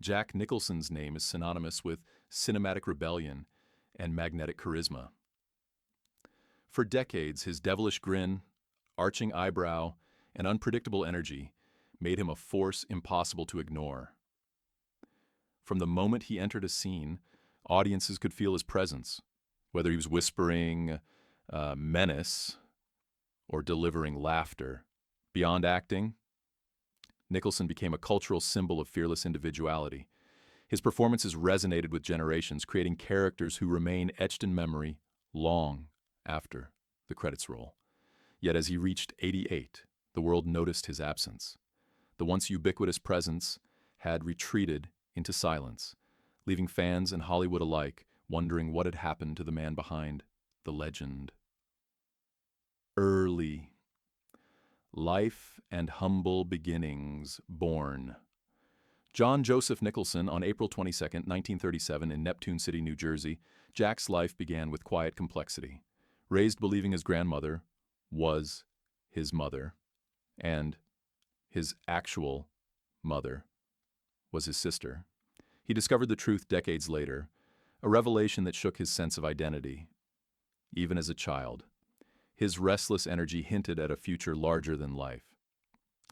Jack Nicholson's name is synonymous with cinematic rebellion and magnetic charisma. For decades, his devilish grin, arching eyebrow, and unpredictable energy made him a force impossible to ignore. From the moment he entered a scene, audiences could feel his presence, whether he was whispering menace or delivering laughter. Beyond acting, Nicholson became a cultural symbol of fearless individuality. His performances resonated with generations, creating characters who remain etched in memory long after the credits roll. Yet as he reached 88, the world noticed his absence. The once ubiquitous presence had retreated into silence, leaving fans and Hollywood alike wondering what had happened to the man behind the legend. Early life and humble beginnings born. John Joseph Nicholson, on April 22, 1937, in Neptune City, New Jersey, Jack's life began with quiet complexity. Raised believing his grandmother was his mother, and his actual mother was his sister, he discovered the truth decades later, a revelation that shook his sense of identity. Even as a child, his restless energy hinted at a future larger than life.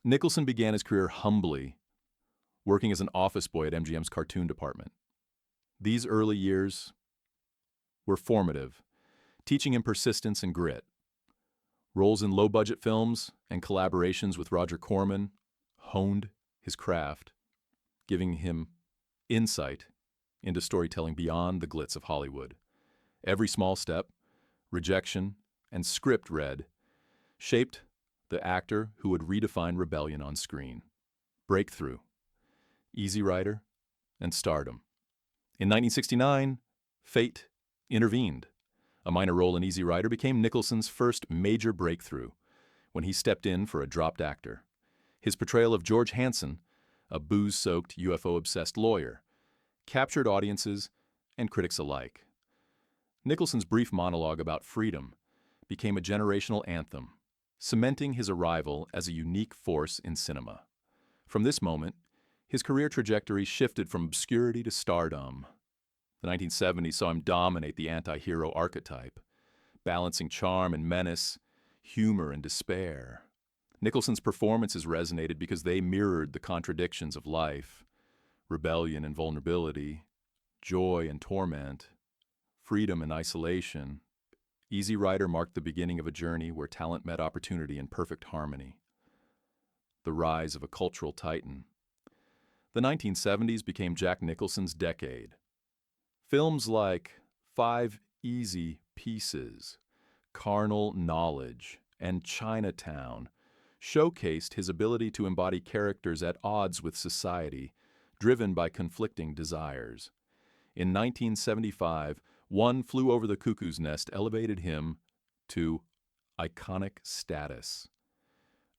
Nicholson began his career humbly, working as an office boy at MGM's cartoon department. These early years were formative, teaching him persistence and grit. Roles in low-budget films and collaborations with Roger Corman honed his craft, giving him insight into storytelling beyond the glitz of Hollywood. Every small step, rejection, and script read shaped the actor who would redefine rebellion on screen. Breakthrough, Easy Rider, and stardom. In 1969, fate intervened. A minor role in Easy Rider became Nicholson's first major breakthrough when he stepped in for a dropped actor. His portrayal of George Hansen, a booze-soaked, UFO-obsessed lawyer, captured audiences and critics alike. Nicholson's brief monologue about freedom became a generational anthem, cementing his arrival as a unique force in cinema. From this moment, his career trajectory shifted from obscurity to stardom. The 1970s saw him dominate the anti-hero archetype, balancing charm and menace, humor and despair. Nicholson's performances resonated because they mirrored the contradictions of life: rebellion and vulnerability, joy and torment, freedom and isolation. Easy Rider marked the beginning of a journey where talent met opportunity in perfect harmony. The rise of a cultural titan. The 1970s became Jack Nicholson's decade. Films like 5 Easy Pieces, Carnal Knowledge, and Chinatown showcased his ability to embody characters at odds with society, driven by conflicting desires. In 1975, One Flew Over the Cuckoo's Nest elevated him to iconic status,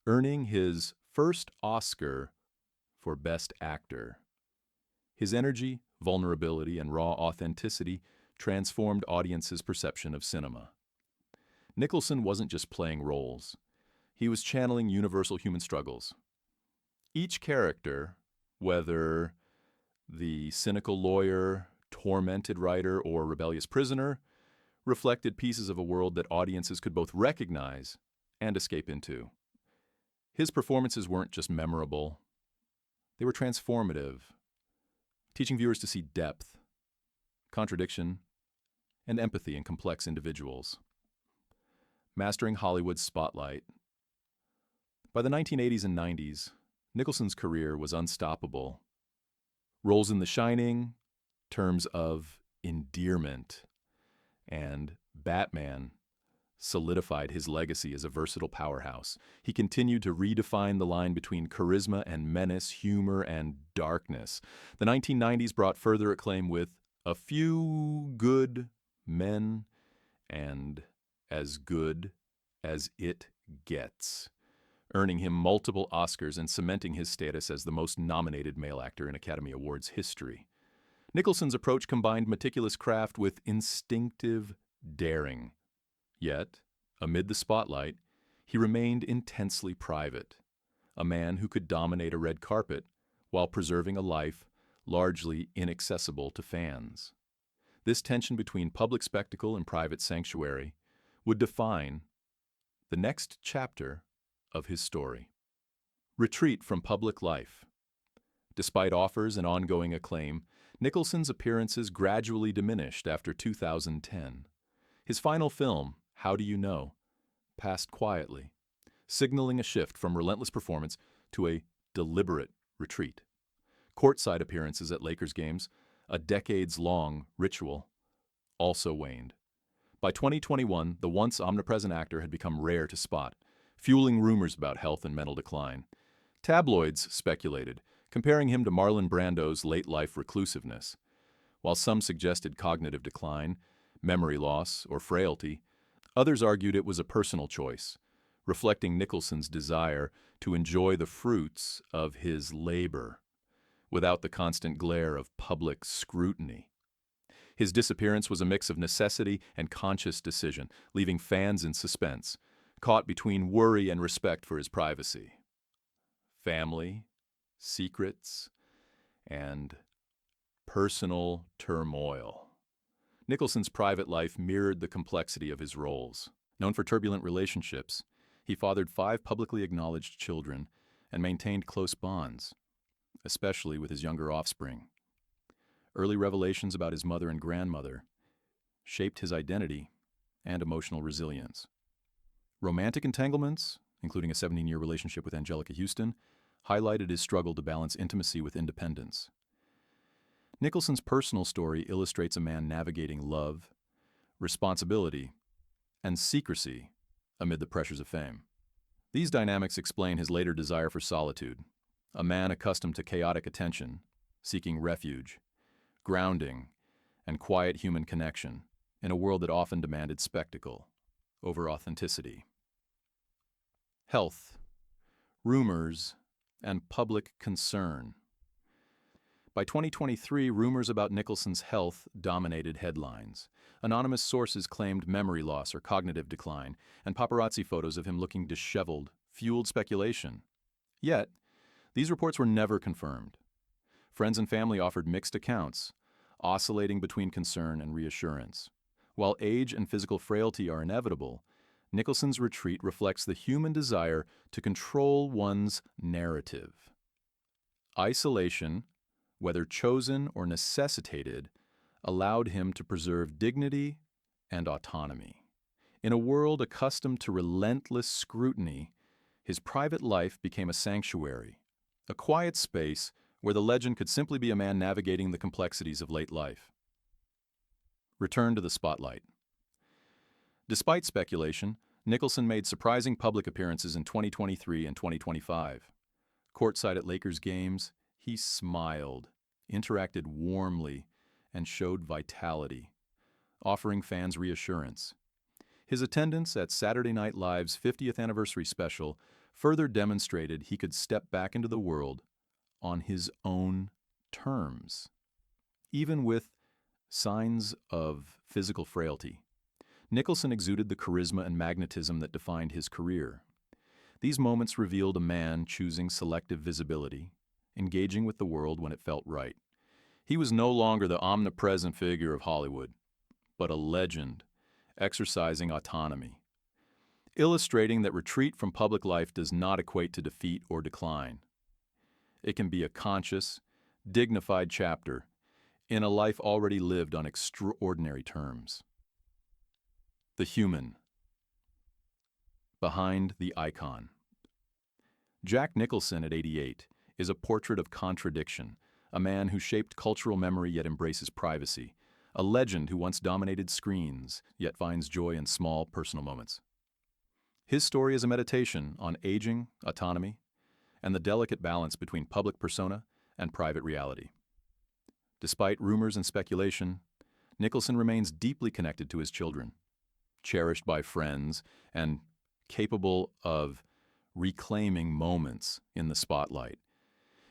earning his first Oscar for Best Actor. His energy, vulnerability, and raw authenticity transformed audiences' perception of cinema. Nicholson wasn't just playing roles. He was channeling universal human struggles. Each character, whether the cynical lawyer, tormented writer, or rebellious prisoner, reflected pieces of a world that audiences could both recognize and escape into. His performances weren't just memorable. They were transformative, teaching viewers to see depth, contradiction, and empathy in complex individuals. Mastering Hollywood's spotlight. By the 1980s and 90s, Nicholson's career was unstoppable. Roles in The Shining, terms of endearment, and Batman solidified his legacy as a versatile powerhouse. He continued to redefine the line between charisma and menace, humor and darkness. The 1990s brought further acclaim with A Few Good Men and As Good as It Gets, earning him multiple Oscars and cementing his status as the most nominated male actor in Academy Awards history. Nicholson's approach combined meticulous craft with instinctive daring. Yet, amid the spotlight, he remained intensely private, a man who could dominate a red carpet while preserving a life largely inaccessible to fans. This tension between public spectacle and private sanctuary would define the next chapter of his story. Retreat from public life. Despite offers and ongoing acclaim, Nicholson's appearances gradually diminished after 2010. His final film, How Do You Know?, passed quietly, signaling a shift from relentless performance to a deliberate retreat. Courtside appearances at Lakers games, a decades-long ritual, also waned. By 2021, the once omnipresent actor had become rare to spot, fueling rumors about health and mental decline. Tabloids speculated, comparing him to Marlon Brando's late-life reclusiveness. While some suggested cognitive decline, memory loss, or frailty, others argued it was a personal choice, reflecting Nicholson's desire to enjoy the fruits of his labor without the constant glare of public scrutiny. His disappearance was a mix of necessity and conscious decision, leaving fans in suspense, caught between worry and respect for his privacy. Family, secrets, and personal turmoil. Nicholson's private life mirrored the complexity of his roles. Known for turbulent relationships, he fathered 5 publicly acknowledged children and maintained close bonds, especially with his younger offspring. Early revelations about his mother and grandmother shaped his identity and emotional resilience. Romantic entanglements, including a 17-year relationship with Angelica Houston, highlighted his struggle to balance intimacy with independence. Nicholson's personal story illustrates a man navigating love, responsibility, and secrecy amid the pressures of fame. These dynamics explain his later desire for solitude, a man accustomed to chaotic attention, seeking refuge, grounding, and quiet human connection in a world that often demanded spectacle over authenticity. Health, rumors, and public concern. By 2023, rumors about Nicholson's health dominated headlines. Anonymous sources claimed memory loss or cognitive decline, and paparazzi photos of him looking disheveled fueled speculation. Yet, these reports were never confirmed. Friends and family offered mixed accounts, oscillating between concern and reassurance. While age and physical frailty are inevitable, Nicholson's retreat reflects the human desire to control one's narrative. Isolation, whether chosen or necessitated, allowed him to preserve dignity and autonomy. In a world accustomed to relentless scrutiny, his private life became a sanctuary, a quiet space where the legend could simply be a man navigating the complexities of late life. Return to the spotlight. Despite speculation, Nicholson made surprising public appearances in 2023 and 2025. Courtside at Lakers games, he smiled, interacted warmly, and showed vitality, offering fans reassurance. His attendance at Saturday Night Live's 50th anniversary special further demonstrated he could step back into the world on his own terms. Even with signs of physical frailty, Nicholson exuded the charisma and magnetism that defined his career. These moments revealed a man choosing selective visibility, engaging with the world when it felt right. He was no longer the omnipresent figure of Hollywood, but a legend, exercising autonomy, illustrating that retreat from public life does not equate to defeat or decline. It can be a conscious, dignified chapter in a life already lived on extraordinary terms. The human behind the icon. Jack Nicholson at 88 is a portrait of contradiction, a man who shaped cultural memory yet embraces privacy, a legend who once dominated screens yet finds joy in small personal moments. His story is a meditation on aging, autonomy, and the delicate balance between public persona and private reality. Despite rumors and speculation, Nicholson remains deeply connected to his children, cherished by friends, and capable of reclaiming moments in the spotlight.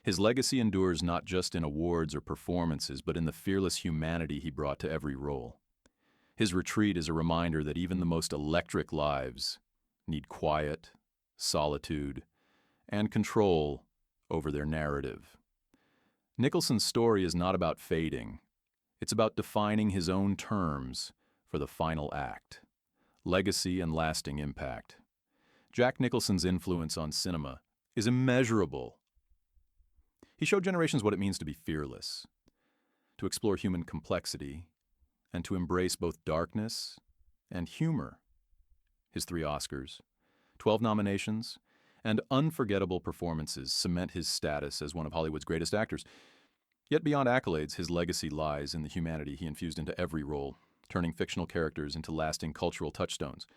His legacy endures not just in awards or performances, but in the fearless humanity he brought to every role. His retreat is a reminder that even the most electric lives need quiet, solitude, and control over their narrative. Nicholson's story is not about fading. It's about defining his own terms for the final act. Legacy and lasting impact. Jack Nicholson's influence on cinema is immeasurable. He showed generations what it means to be fearless, to explore human complexity, and to embrace both darkness and humor. His 3 Oscars, 12 nominations, and unforgettable performances cement his status as one of Hollywood's greatest actors. Yet beyond accolades, his legacy lies in the humanity he infused into every role, turning fictional characters into lasting cultural touchstones.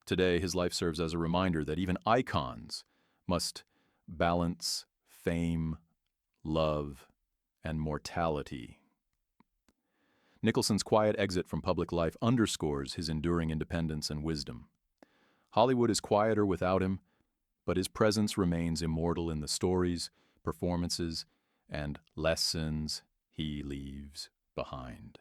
Today, his life serves as a reminder that even icons must balance fame, love, and mortality. Nicholson's quiet exit from public life underscores his enduring independence and wisdom. Hollywood is quieter without him, but his presence remains immortal in the stories, performances, and lessons he leaves behind.